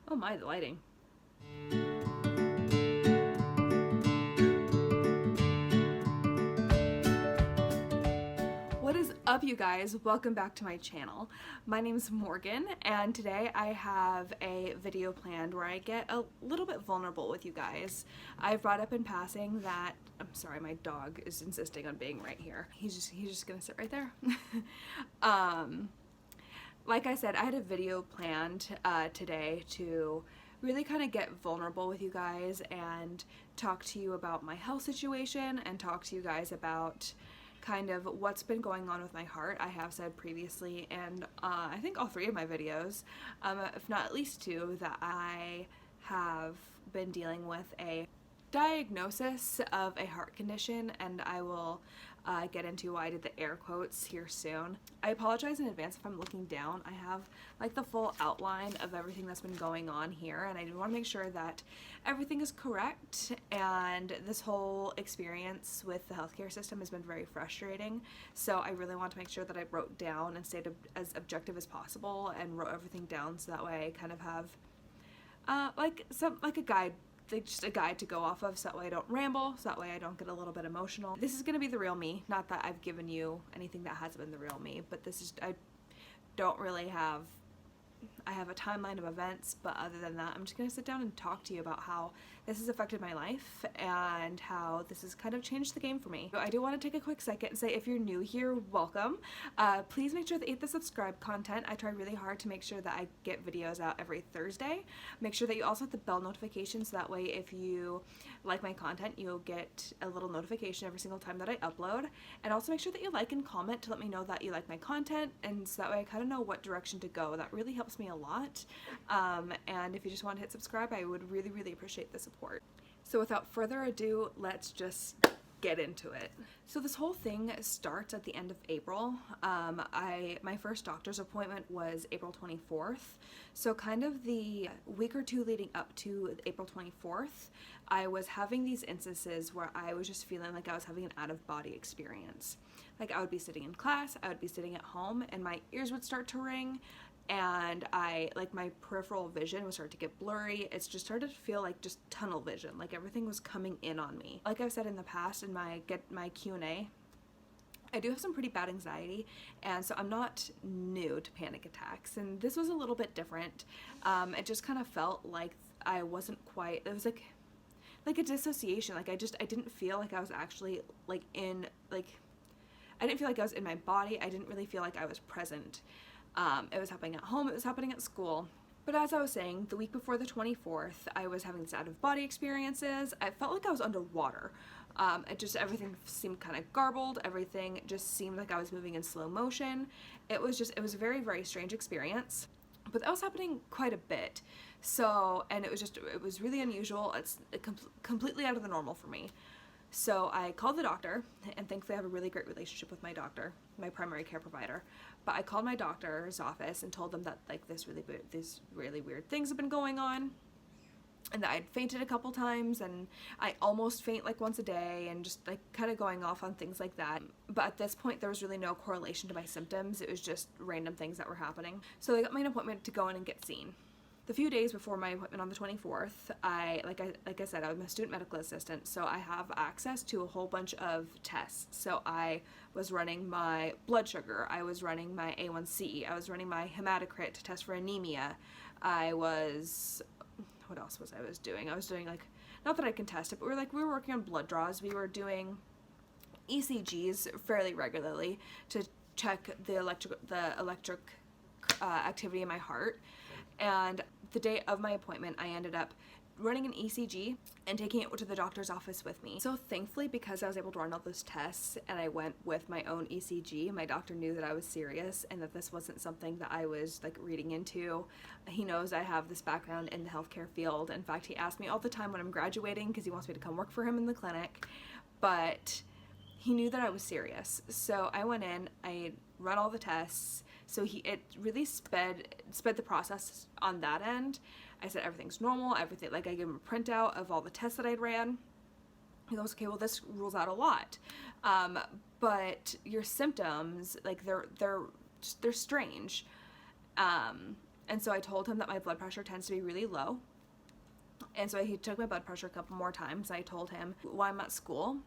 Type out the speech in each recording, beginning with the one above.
Oh my, the lighting. What is up, you guys? Welcome back to my channel. My name is Morgan, and today I have a video planned where I get a little bit vulnerable with you guys. I've brought up in passing that, I'm sorry, my dog is insisting on being right here. He's just gonna sit right there. Like I said, I had a video planned today to really kind of get vulnerable with you guys and talk to you about my health situation and talk to you guys about kind of what's been going on with my heart. I have said previously, and I think all three of my videos, if not at least two, that I have been dealing with a diagnosis of a heart condition, and I will get into why I did the air quotes here soon. I apologize in advance if I'm looking down. I have like the full outline of everything that's been going on here, and I do want to make sure that everything is correct. And this whole experience with the healthcare system has been very frustrating, so I really want to make sure that I wrote down and stayed as objective as possible and wrote everything down, so that way I kind of have like a guide, just a guide to go off of, so that way I don't ramble, so that way I don't get a little bit emotional. This is gonna be the real me, not that I've given you anything that hasn't been the real me, but this is, I don't really have, I have a timeline of events, but other than that, I'm just gonna sit down and talk to you about how this has affected my life and how this has kind of changed the game for me. I do want to take a quick second and say, if you're new here, welcome. Please make sure that you hit the subscribe content. I try really hard to make sure that I get videos out every Thursday. Make sure that you also hit the bell notification, so that way if you like my content, you'll get a little notification every single time that I upload. And also make sure that you like and comment to let me know that you like my content, and so that way I kind of know what direction to go. That really helps me a lot. And if you just want to hit subscribe, I would really appreciate the support. So without further ado, let's just get into it. So this whole thing starts at the end of April. My first doctor's appointment was April 24th. So kind of the week or two leading up to April 24th, I was having these instances where I was just feeling like I was having an out-of-body experience. Like I would be sitting in class, I would be sitting at home, and my ears would start to ring, and my peripheral vision would start to get blurry. It just started to feel like just tunnel vision, like everything was coming in on me. Like I've said in the past in my Q&A, I do have some pretty bad anxiety, and so I'm not new to panic attacks, and this was a little bit different. It just kind of felt like I wasn't quite, it was like a dissociation. Like I didn't feel like I was actually I didn't feel like I was in my body. I didn't really feel like I was present. It was happening at home, it was happening at school. But as I was saying, the week before the 24th, I was having these out-of-body experiences. I felt like I was underwater. Everything seemed kind of garbled. Everything just seemed like I was moving in slow motion. It was a very strange experience. But that was happening quite a bit. So, and it was really unusual. It's completely out of the normal for me. So I called the doctor, and thankfully I have a really great relationship with my doctor, my primary care provider. But I called my doctor's office and told them that these really weird things have been going on, and that I'd fainted a couple times, and I almost faint like once a day, and just like kind of going off on things like that. But at this point there was really no correlation to my symptoms. It was just random things that were happening. So they got me an appointment to go in and get seen. The few days before my appointment on the 24th, like I said, I was a student medical assistant, so I have access to a whole bunch of tests. So I was running my blood sugar, I was running my A1C, I was running my hematocrit to test for anemia. What else was I doing? I was doing, like, not that I can test it, but we were working on blood draws. We were doing ECGs fairly regularly to check the electric activity in my heart. And the day of my appointment, I ended up running an ECG and taking it to the doctor's office with me. So thankfully, because I was able to run all those tests and I went with my own ECG, my doctor knew that I was serious and that this wasn't something that I was like reading into. He knows I have this background in the healthcare field. In fact, he asks me all the time when I'm graduating because he wants me to come work for him in the clinic, but he knew that I was serious. So I went in, I run all the tests. So it really sped the process on that end. I said everything's normal, everything, like I gave him a printout of all the tests that I'd ran. He goes, okay, well this rules out a lot. But your symptoms, like they're strange. And so I told him that my blood pressure tends to be really low. And so he took my blood pressure a couple more times. I told him, while I'm at school,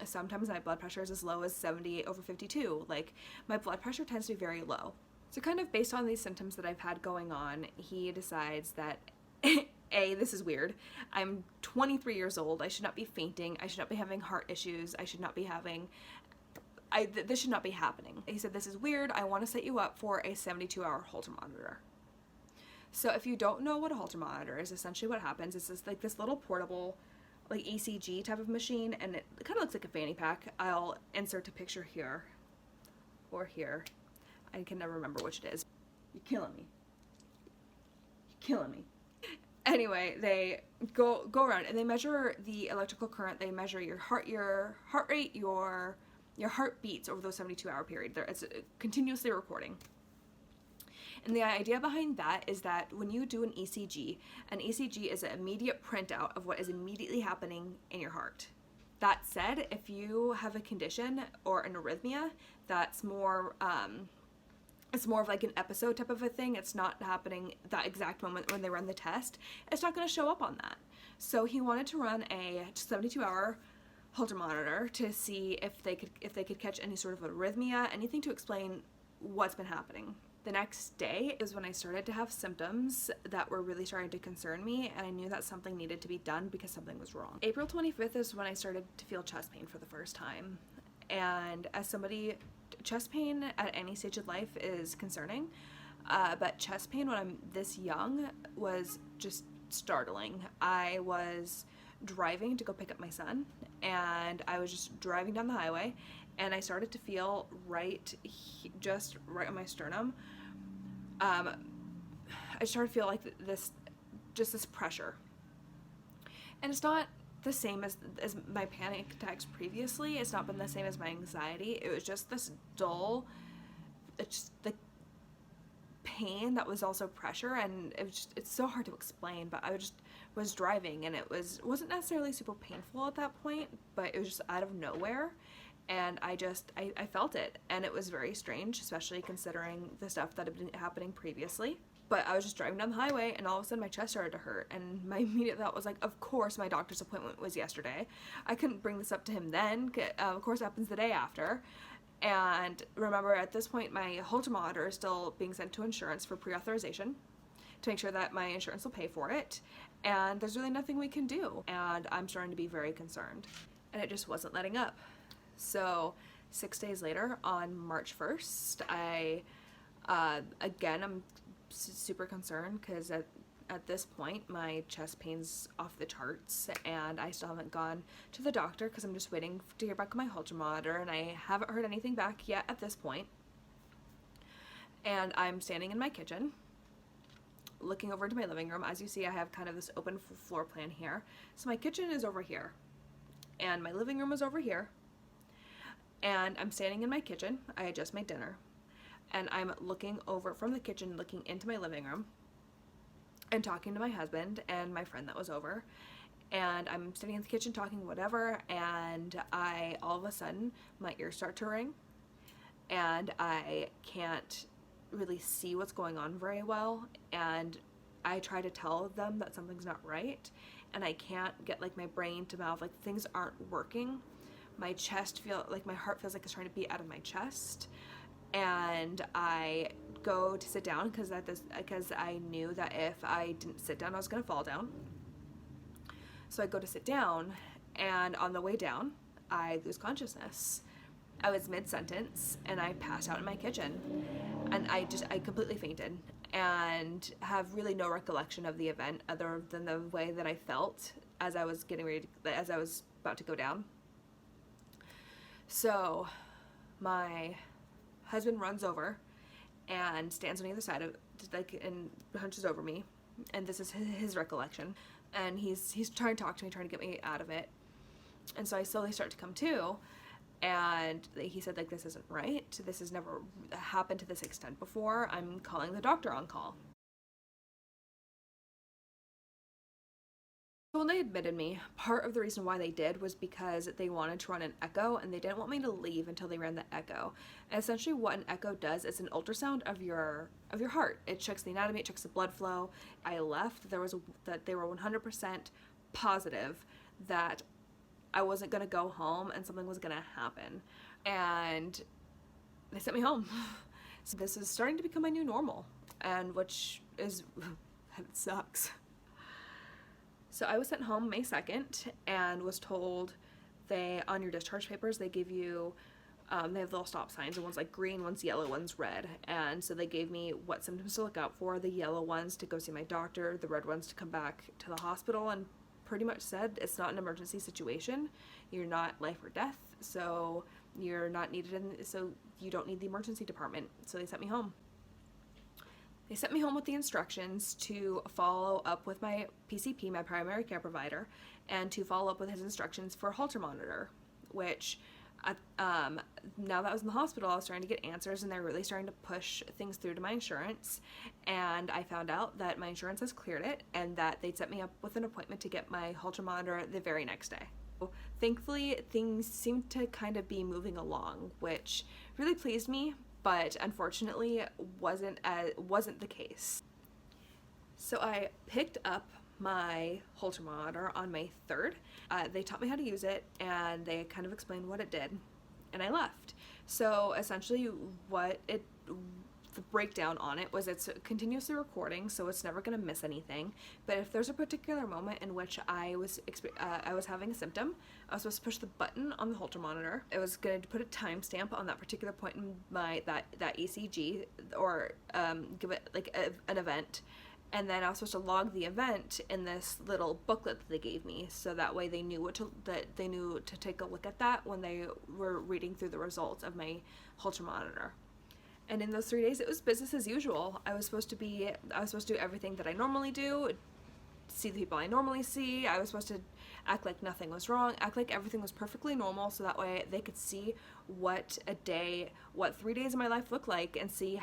sometimes my blood pressure is as low as 78/52. Like, my blood pressure tends to be very low. So kind of based on these symptoms that I've had going on, he decides that A, this is weird. I'm 23 years old. I should not be fainting. I should not be having heart issues. I should not be having... this should not be happening. He said, this is weird. I want to set you up for a 72-hour Holter monitor. So if you don't know what a Holter monitor is, essentially what happens is this little portable like ECG type of machine, and it kind of looks like a fanny pack. I'll insert a picture here or here. I can never remember which it is. You're killing me. You're killing me. Anyway, they go around and they measure the electrical current. They measure your heart rate, your heartbeats over those 72-hour period. It's continuously recording. And the idea behind that is that when you do an ECG is an immediate printout of what is immediately happening in your heart. That said, if you have a condition or an arrhythmia that's more, it's more of like an episode type of a thing, it's not happening that exact moment when they run the test, it's not going to show up on that. So he wanted to run a 72-hour Holter monitor to see if they could catch any sort of arrhythmia, anything to explain what's been happening. The next day is when I started to have symptoms that were really starting to concern me, and I knew that something needed to be done because something was wrong. April 25th is when I started to feel chest pain for the first time. And as somebody, chest pain at any stage of life is concerning, but chest pain when I'm this young was just startling. I was driving to go pick up my son, and I was just driving down the highway, and I started to feel just right on my sternum. I started to feel like this pressure. And it's not the same as my panic attacks previously. It's not been the same as my anxiety. It was just this dull, it's just the pain that was also pressure, and it's so hard to explain, but I was driving, and it wasn't necessarily super painful at that point, but it was just out of nowhere. And I felt it, and it was very strange, especially considering the stuff that had been happening previously. But I was just driving down the highway, and all of a sudden my chest started to hurt, and my immediate thought was like, of course my doctor's appointment was yesterday. I couldn't bring this up to him then. Of course it happens the day after. And remember, at this point my Holter monitor is still being sent to insurance for pre-authorization to make sure that my insurance will pay for it, and there's really nothing we can do. And I'm starting to be very concerned, and it just wasn't letting up. So 6 days later, on March 1st, I'm super concerned because at this point my chest pain's off the charts, and I still haven't gone to the doctor because I'm just waiting to hear back on my Holter monitor, and I haven't heard anything back yet at this point. And I'm standing in my kitchen looking over into my living room. As you see, I have kind of this open floor plan here. So my kitchen is over here, and my living room is over here. And I'm standing in my kitchen. I had just made dinner, and I'm looking over from the kitchen, looking into my living room, and talking to my husband and my friend that was over. And I'm sitting in the kitchen talking whatever, and all of a sudden my ears start to ring, and I can't really see what's going on very well, and I try to tell them that something's not right, and I can't get like my brain to mouth, like things aren't working. My heart feels like it's trying to beat out of my chest, and I go to sit down because I knew that if I didn't sit down I was gonna fall down. So I go to sit down, and on the way down I lose consciousness. I was mid-sentence, and I passed out in my kitchen, and I completely fainted, and have really no recollection of the event other than the way that I felt as I was about to go down. So my husband runs over and stands on either side of, and hunches over me, and this is his recollection, and he's trying to talk to me, trying to get me out of it. And so I slowly start to come to, and he said, like, this isn't right, this has never happened to this extent before, I'm calling the doctor on call. When they admitted me, part of the reason why they did was because they wanted to run an echo and they didn't want me to leave until they ran the echo. And essentially what an echo does is an ultrasound of your heart. It checks the anatomy, it checks the blood flow. I left, that they were 100% positive that I wasn't going to go home and something was going to happen. And they sent me home. So this is starting to become my new normal, and which is, it sucks. So I was sent home May 2nd and was told on your discharge papers, they give you, they have little stop signs, and one's like green, one's yellow, one's red. And so they gave me what symptoms to look out for, the yellow ones to go see my doctor, the red ones to come back to the hospital, and pretty much said it's not an emergency situation. You're not life or death, so you're not needed, so you don't need the emergency department. So they sent me home. They sent me home with the instructions to follow up with my PCP, my primary care provider, and to follow up with his instructions for a Holter monitor, which now that I was in the hospital, I was starting to get answers, and they're really starting to push things through to my insurance. And I found out that my insurance has cleared it and that they'd set me up with an appointment to get my Holter monitor the very next day. Thankfully, things seemed to kind of be moving along, which really pleased me, but unfortunately wasn't the case. So I picked up my Holter monitor on May 3rd. They taught me how to use it, and they kind of explained what it did, and I left. So essentially the breakdown on it was it's continuously recording, so it's never going to miss anything. But if there's a particular moment in which I was having a symptom, I was supposed to push the button on the Holter monitor. It was going to put a timestamp on that particular point in that ECG, or give it like an event. And then I was supposed to log the event in this little booklet that they gave me, so that way they knew to take a look at that when they were reading through the results of my Holter monitor. And in those 3 days, it was business as usual. I was supposed to do everything that I normally do, see the people I normally see. I was supposed to act like nothing was wrong, act like everything was perfectly normal, so that way they could see what 3 days of my life looked like, and see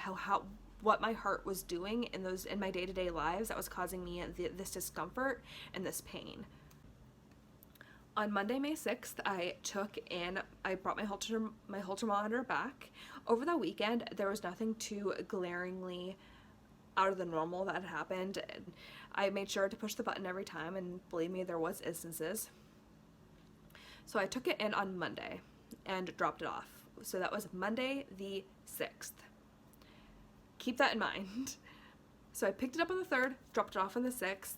what my heart was doing in my day-to-day lives that was causing me this discomfort and this pain. On Monday, May 6th, I brought my Holter monitor back. Over the weekend, there was nothing too glaringly out of the normal that had happened. I made sure to push the button every time, and believe me, there was instances. So I took it in on Monday and dropped it off. So that was Monday the 6th. Keep that in mind. So I picked it up on the 3rd, dropped it off on the 6th.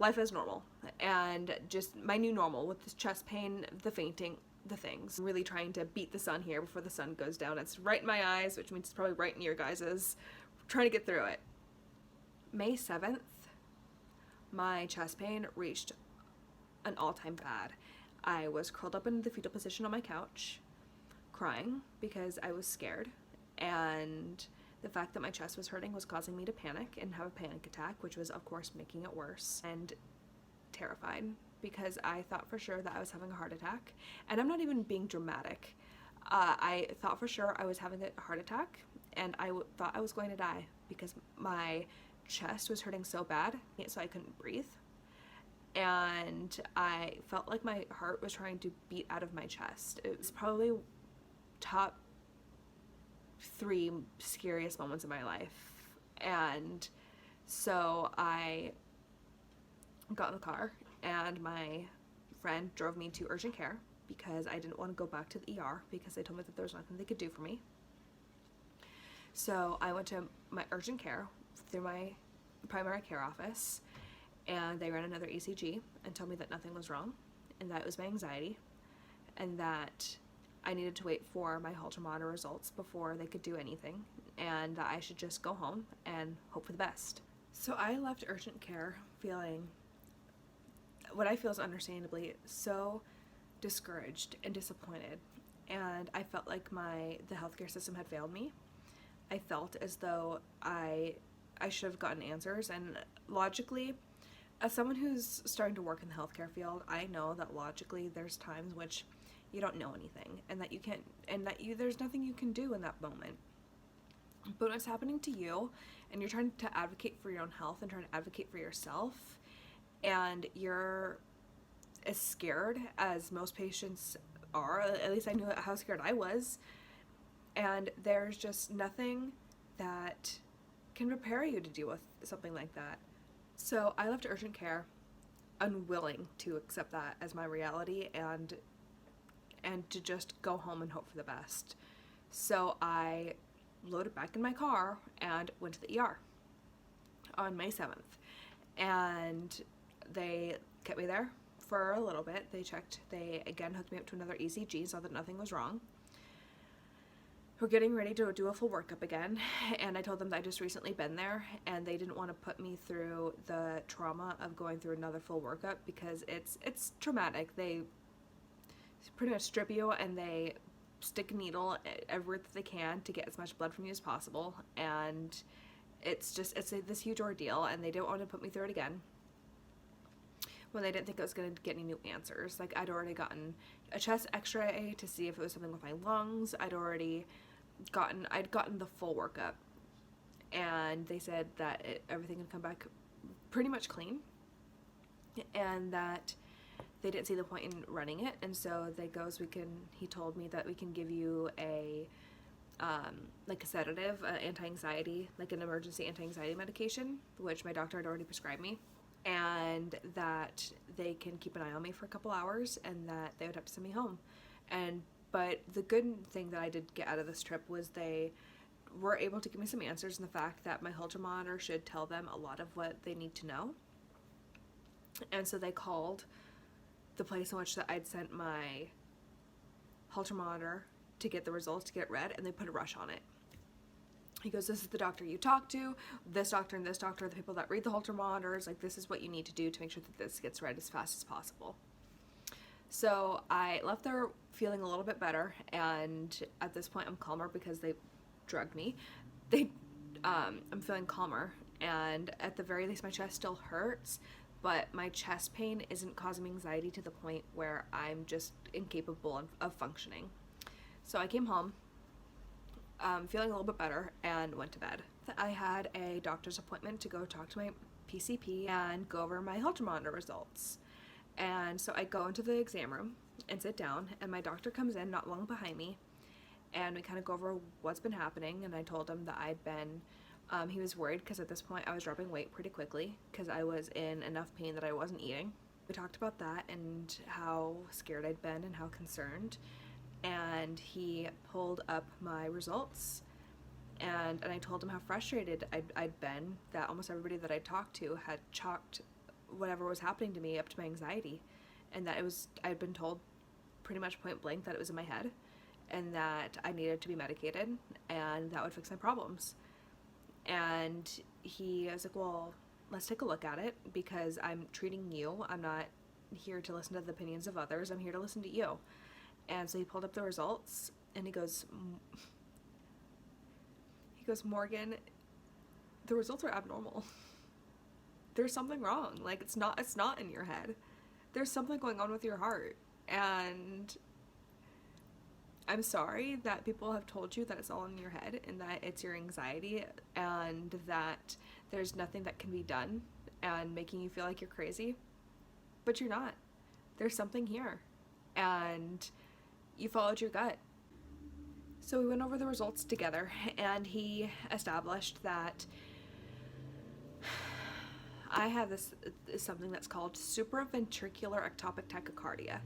Life as normal, and just my new normal with this chest pain, the fainting, the things. I'm really trying to beat the sun here before the sun goes down. It's right in my eyes, which means it's probably right in your guys's. Trying to get through it. May 7th, my chest pain reached an all-time bad. I was curled up in the fetal position on my couch, crying because I was scared, and the fact that my chest was hurting was causing me to panic and have a panic attack, which was, of course, making it worse, and terrified because I thought for sure that I was having a heart attack. And I'm not even being dramatic. I thought for sure I was having a heart attack, and I thought I was going to die because my chest was hurting so bad, so I couldn't breathe. And I felt like my heart was trying to beat out of my chest. It was probably top 3 scariest moments of my life. And so I got in the car, and my friend drove me to urgent care because I didn't want to go back to the ER because they told me that there was nothing they could do for me. So I went to my urgent care through my primary care office, and they ran another ECG and told me that nothing was wrong, and that it was my anxiety, and that I needed to wait for my Holter monitor results before they could do anything, and that I should just go home and hope for the best. So I left urgent care feeling what I feel is understandably so discouraged and disappointed, and I felt like the healthcare system had failed me. I felt as though I should have gotten answers, and logically, as someone who's starting to work in the healthcare field, I know that logically there's times which you don't know anything, and that there's nothing you can do in that moment. But when it's happening to you, and you're trying to advocate for your own health and trying to advocate for yourself, and you're as scared as most patients are. At least I knew how scared I was. And there's just nothing that can prepare you to deal with something like that. So I left urgent care, unwilling to accept that as my reality and to just go home and hope for the best. So I loaded back in my car and went to the ER on May 7th. And they kept me there for a little bit. They again hooked me up to another ECG, saw that nothing was wrong. We're getting ready to do a full workup again, and I told them that I just recently been there, and they didn't want to put me through the trauma of going through another full workup because it's traumatic. They pretty much strip you and they stick a needle everywhere that they can to get as much blood from you as possible, and it's this huge ordeal, and they didn't want to put me through it again when they didn't think I was going to get any new answers. Like, I'd already gotten a chest x-ray to see if it was something with my lungs. I'd gotten the full workup, and they said that everything had come back pretty much clean, and that they didn't see the point in running it. And so he told me that we can give you like a sedative, anti-anxiety, like an emergency anti-anxiety medication, which my doctor had already prescribed me, and that they can keep an eye on me for a couple hours, and that they would have to send me home. But the good thing that I did get out of this trip was they were able to give me some answers, in the fact that my Holter monitor should tell them a lot of what they need to know. And so they called the place in which that I'd sent my Holter monitor to get the results, to get read, and they put a rush on it. He goes, this is the doctor you talk to, this doctor and this doctor, the people that read the Holter monitors, like, this is what you need to do to make sure that this gets read as fast as possible. So I left there feeling a little bit better, and at this point I'm calmer because they drugged me. I'm feeling calmer, and at the very least my chest still hurts, but my chest pain isn't causing me anxiety to the point where I'm just incapable of functioning. So I came home, feeling a little bit better, and went to bed. I had a doctor's appointment to go talk to my PCP and go over my Holter monitor results. And so I go into the exam room and sit down, and my doctor comes in not long behind me, and we kind of go over what's been happening. And I told him that he was worried because at this point I was dropping weight pretty quickly because I was in enough pain that I wasn't eating. We talked about that and how scared I'd been and how concerned, and he pulled up my results, and I told him how frustrated I'd been, that almost everybody that I talked to had chalked whatever was happening to me up to my anxiety, and that I'd been told pretty much point blank that it was in my head, and that I needed to be medicated, and that would fix my problems. And he was like, well, let's take a look at it, because I'm treating you. I'm not here to listen to the opinions of others. I'm here to listen to you. And so he pulled up the results, and he goes, Morgan, the results are abnormal. There's something wrong. Like, it's not in your head. There's something going on with your heart. And I'm sorry that people have told you that it's all in your head and that it's your anxiety and that there's nothing that can be done and making you feel like you're crazy. But you're not. There's something here. And you followed your gut. So we went over the results together, and he established that I have something that's called supraventricular ectopic tachycardia,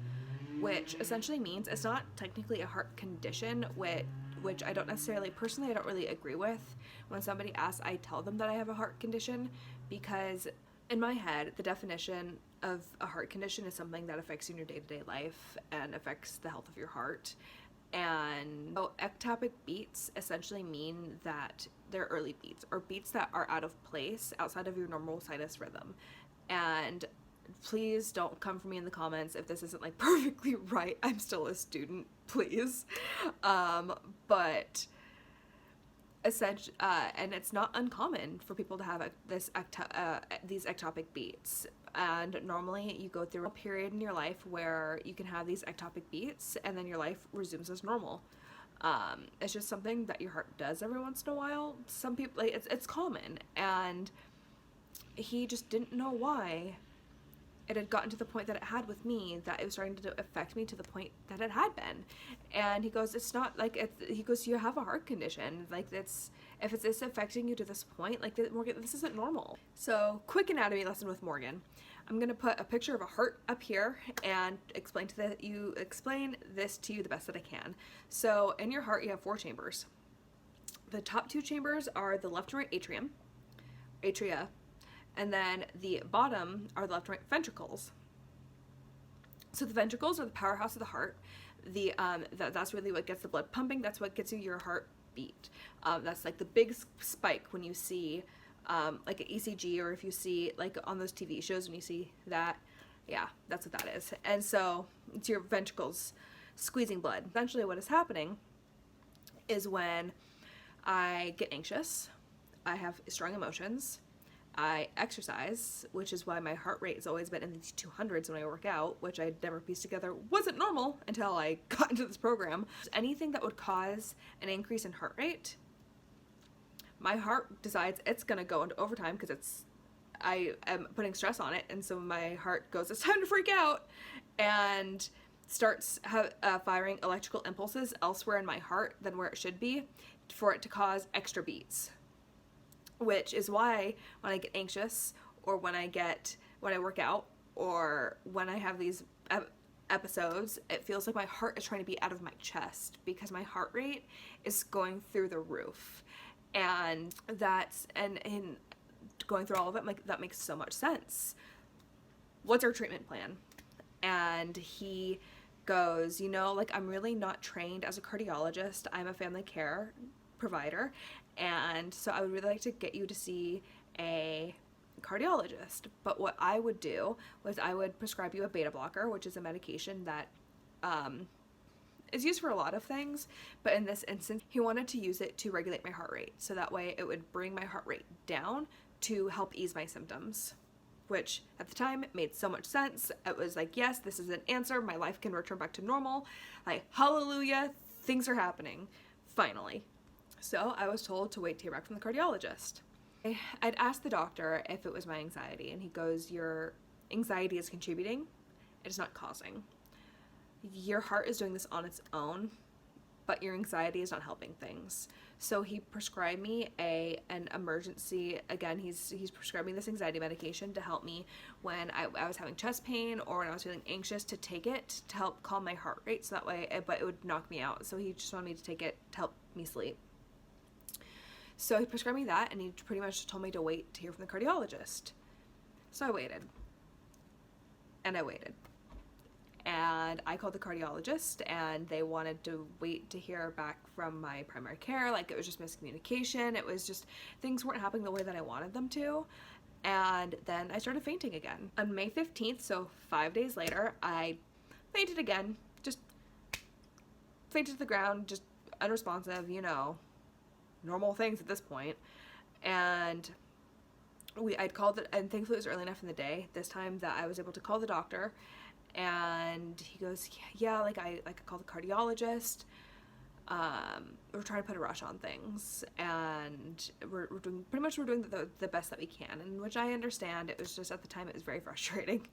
which essentially means it's not technically a heart condition, which I don't really agree with. When somebody asks, I tell them that I have a heart condition, because in my head, the definition of a heart condition is something that affects you in your day-to-day life and affects the health of your heart. And so ectopic beats essentially mean that they're early beats, or beats that are out of place outside of your normal sinus rhythm. And please don't come for me in the comments if this isn't like perfectly right. I'm still a student, please. But essentially, and it's not uncommon for people to have these ectopic beats. And normally you go through a period in your life where you can have these ectopic beats, and then your life resumes as normal. It's just something that your heart does every once in a while. Some people, like, it's common, and he just didn't know why it had gotten to the point that it had with me, that it was starting to affect me to the point that it had been. And he goes, it's not like he goes, you have a heart condition, like if it's this affecting you to this point, like Morgan, this isn't normal. So quick anatomy lesson with Morgan. I'm gonna put a picture of a heart up here and explain this to you the best that I can. So in your heart you have 4 chambers. The top 2 chambers are the left and right atria, and then the bottom are the left and right ventricles. So the ventricles are the powerhouse of the heart. That's really what gets the blood pumping. That's what gets you your heartbeat. That's like the big spike when you see like an ECG, or if you see like on those TV shows when you see that, yeah, that's what that is. And so it's your ventricles squeezing blood. Essentially what is happening is when I get anxious, I have strong emotions, I exercise, which is why my heart rate has always been in the 200s when I work out, which I never pieced together wasn't normal until I got into this program. Anything that would cause an increase in heart rate, my heart decides it's gonna go into overtime because I am putting stress on it, and so my heart goes, it's time to freak out, and starts firing electrical impulses elsewhere in my heart than where it should be for it to cause extra beats. Which is why when I get anxious, or when I work out, or when I have these episodes, it feels like my heart is trying to be out of my chest because my heart rate is going through the roof. And in going through all of it, like, that makes so much sense. What's our treatment plan? And he goes, like, I'm really not trained as a cardiologist. I'm a family care provider, and so I would really like to get you to see a cardiologist. But what I would do was I would prescribe you a beta blocker, which is a medication that is used for a lot of things, but in this instance he wanted to use it to regulate my heart rate, so that way it would bring my heart rate down to help ease my symptoms, which at the time made so much sense. It was like, yes, this is an answer, my life can return back to normal, like, hallelujah, things are happening finally. So I was told to wait to hear back from the cardiologist. I'd asked the doctor if it was my anxiety, and he goes, your anxiety is contributing, it is not causing. Your heart is doing this on its own, but your anxiety is not helping things. So he prescribed me an emergency, again, he's prescribing this anxiety medication to help me when I was having chest pain, or when I was feeling anxious, to take it to help calm my heart rate, so that way, but it would knock me out. So he just wanted me to take it to help me sleep. So he prescribed me that, and he pretty much told me to wait to hear from the cardiologist. So I waited. And I waited. And I called the cardiologist, and they wanted to wait to hear back from my primary care. Like, it was just miscommunication. It was just, things weren't happening the way that I wanted them to. And then I started fainting again. On May 15th, so 5 days later, I fainted again. Just fainted to the ground, just unresponsive, normal things at this point. And I'd called it, and thankfully it was early enough in the day this time that I was able to call the doctor, and he goes, yeah, like I called the cardiologist. We're trying to put a rush on things, and we're doing the best that we can, and which I understand. It was just, at the time, it was very frustrating.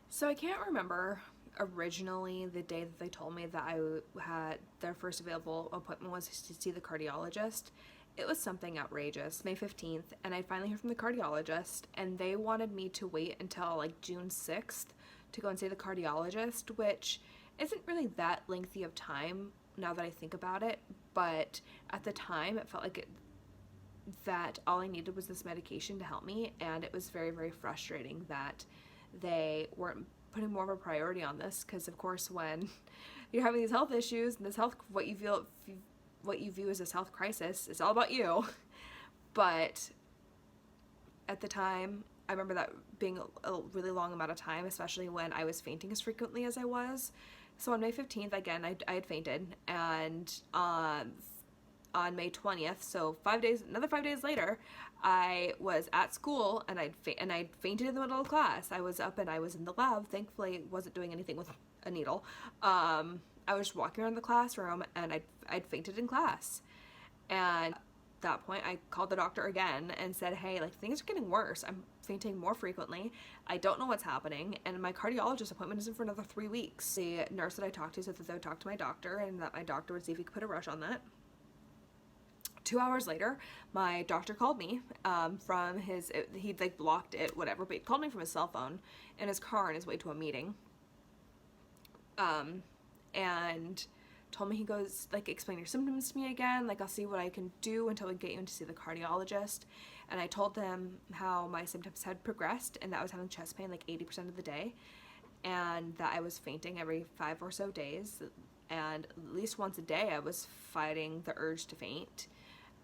So I can't remember originally the day that they told me that I had their first available appointment was to see the cardiologist. It was something outrageous, May 15th, and I finally heard from the cardiologist, and they wanted me to wait until like June 6th to go and see the cardiologist, which isn't really that lengthy of time now that I think about it, but at the time it felt like that all I needed was this medication to help me, and it was very, very frustrating that they weren't putting more of a priority on this, because of course when you're having these health issues and this what you view as this health crisis, it's all about you. But at the time, I remember that being a really long amount of time, especially when I was fainting as frequently as I was. So on May 15th, again, I had fainted, and on May 20th, so another 5 days later, I was at school, and I'd fainted in the middle of class. I was up and I was in the lab. Thankfully, wasn't doing anything with a needle. I was just walking around the classroom, and I'd fainted in class. And at that point, I called the doctor again and said, hey, like, things are getting worse. I'm fainting more frequently. I don't know what's happening, and my cardiologist appointment isn't for another 3 weeks. The nurse that I talked to said that they would talk to my doctor and that my doctor would see if he could put a rush on that. 2 hours later, my doctor called me from he'd like blocked it, whatever, but he called me from his cell phone in his car on his way to a meeting. And told me, he goes, like, explain your symptoms to me again, like, I'll see what I can do until we get you in to see the cardiologist. And I told them how my symptoms had progressed and that I was having chest pain like 80% of the day, and that I was fainting every 5 or so days, and at least once a day I was fighting the urge to faint,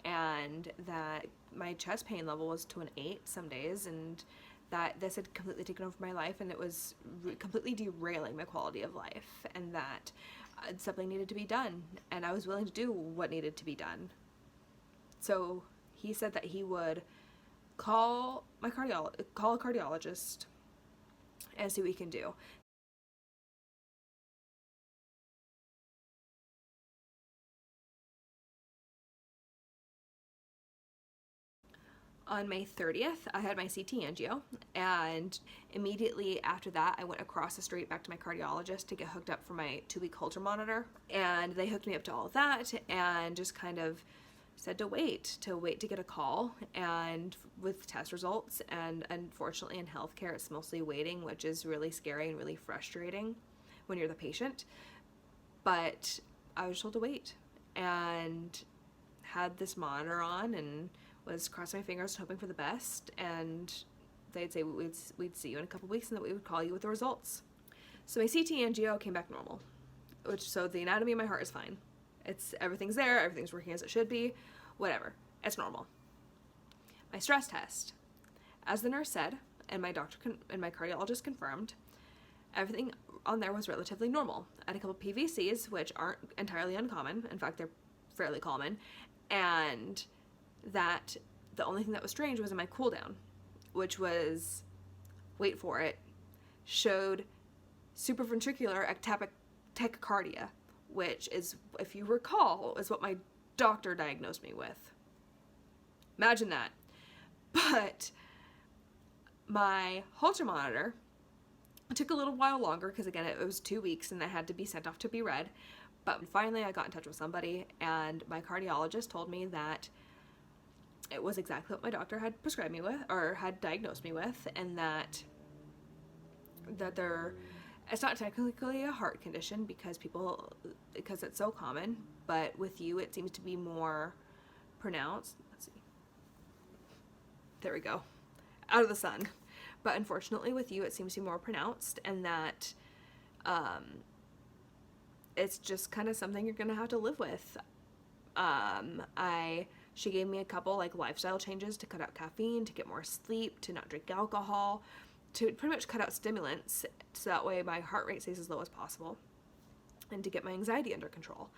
and that my chest pain level was to an 8 some days, and that this had completely taken over my life, and it was completely derailing my quality of life, and that something needed to be done, and I was willing to do what needed to be done. So he said that he would call a cardiologist and see what he can do. On May 30th, I had my CT angio, and immediately after that, I went across the street back to my cardiologist to get hooked up for my 2-week Holter monitor, and they hooked me up to all of that, and just kind of said to wait to get a call, and with test results, and unfortunately in healthcare, it's mostly waiting, which is really scary and really frustrating when you're the patient, but I was told to wait, and had this monitor on, and was crossing my fingers hoping for the best, and they'd say we'd see you in a couple weeks and that we would call you with the results. So my CT angio came back normal, so the anatomy of my heart is fine. Everything's there, everything's working as it should be, whatever, it's normal. My stress test, as the nurse said, and my doctor and my cardiologist confirmed, everything on there was relatively normal. I had a couple PVCs, which aren't entirely uncommon, in fact they're fairly common, and that the only thing that was strange was in my cool down, which was, wait for it, showed supraventricular ectapic tachycardia, which is, if you recall, is what my doctor diagnosed me with. Imagine that. But my Holter monitor took a little while longer because, again, it was 2 weeks and I had to be sent off to be read. But finally I got in touch with somebody, and my cardiologist told me that it was exactly what my doctor had prescribed me with, or had diagnosed me with, and that it's not technically a heart condition because it's so common, but with you it seems to be more pronounced. Let's see. There we go. Out of the sun. But unfortunately with you it seems to be more pronounced, and that it's just kind of something you're gonna have to live with. She gave me a couple like lifestyle changes to cut out caffeine, to get more sleep, to not drink alcohol, to pretty much cut out stimulants so that way my heart rate stays as low as possible, and to get my anxiety under control.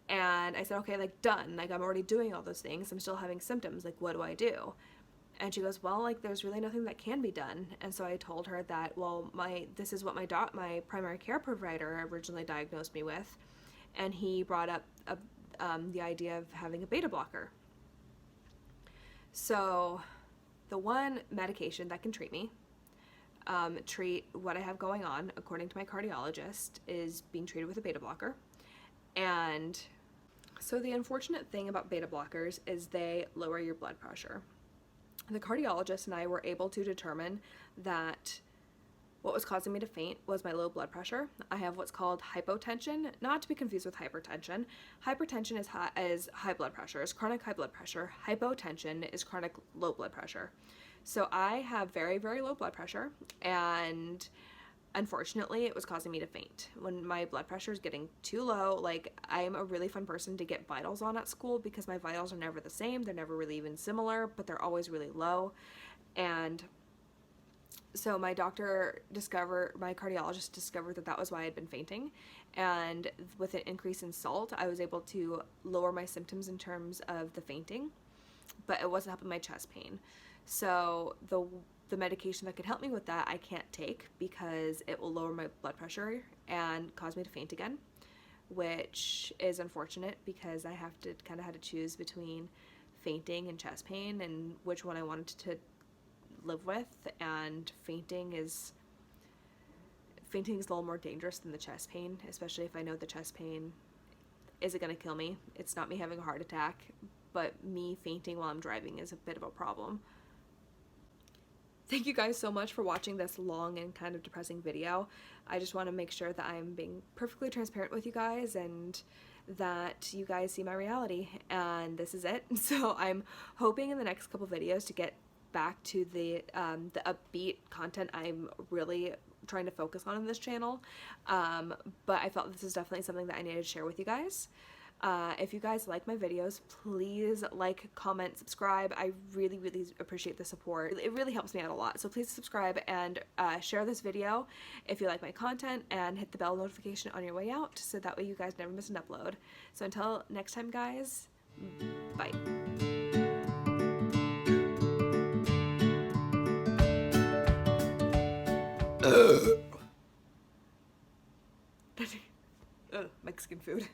And I said, okay, like, done. Like, I'm already doing all those things. I'm still having symptoms. Like, what do I do? And she goes, well, like, there's really nothing that can be done. And so I told her that, well, this is what my primary care provider originally diagnosed me with. And he brought up the idea of having a beta blocker. So the one medication that can treat me, treat what I have going on, according to my cardiologist, is being treated with a beta blocker. And so the unfortunate thing about beta blockers is they lower your blood pressure. The cardiologist and I were able to determine that what was causing me to faint was my low blood pressure. I have what's called hypotension, not to be confused with hypertension. Hypertension is high blood pressure, is chronic high blood pressure. Hypotension is chronic low blood pressure. So I have very, very low blood pressure, and unfortunately it was causing me to faint. When my blood pressure is getting too low, like, I am a really fun person to get vitals on at school because my vitals are never the same. They're never really even similar, but they're always really low. And so my cardiologist discovered that was why I had been fainting, and with an increase in salt, I was able to lower my symptoms in terms of the fainting, but it wasn't helping my chest pain. So the medication that could help me with that I can't take because it will lower my blood pressure and cause me to faint again, which is unfortunate because I had to choose between fainting and chest pain and which one I wanted to live with, and fainting is a little more dangerous than the chest pain, especially if I know the chest pain isn't going to kill me. It's not me having a heart attack, but me fainting while I'm driving is a bit of a problem. Thank you guys so much for watching this long and kind of depressing video. I just want to make sure that I'm being perfectly transparent with you guys and that you guys see my reality, and this is it. So I'm hoping in the next couple videos to get back to the upbeat content I'm really trying to focus on in this channel, but I felt this is definitely something that I needed to share with you guys. If you guys like my videos, please like, comment, subscribe. I really, really appreciate the support. It really helps me out a lot. So please subscribe and share this video if you like my content, and hit the bell notification on your way out so that way you guys never miss an upload. So until next time, guys, bye. Mexican food.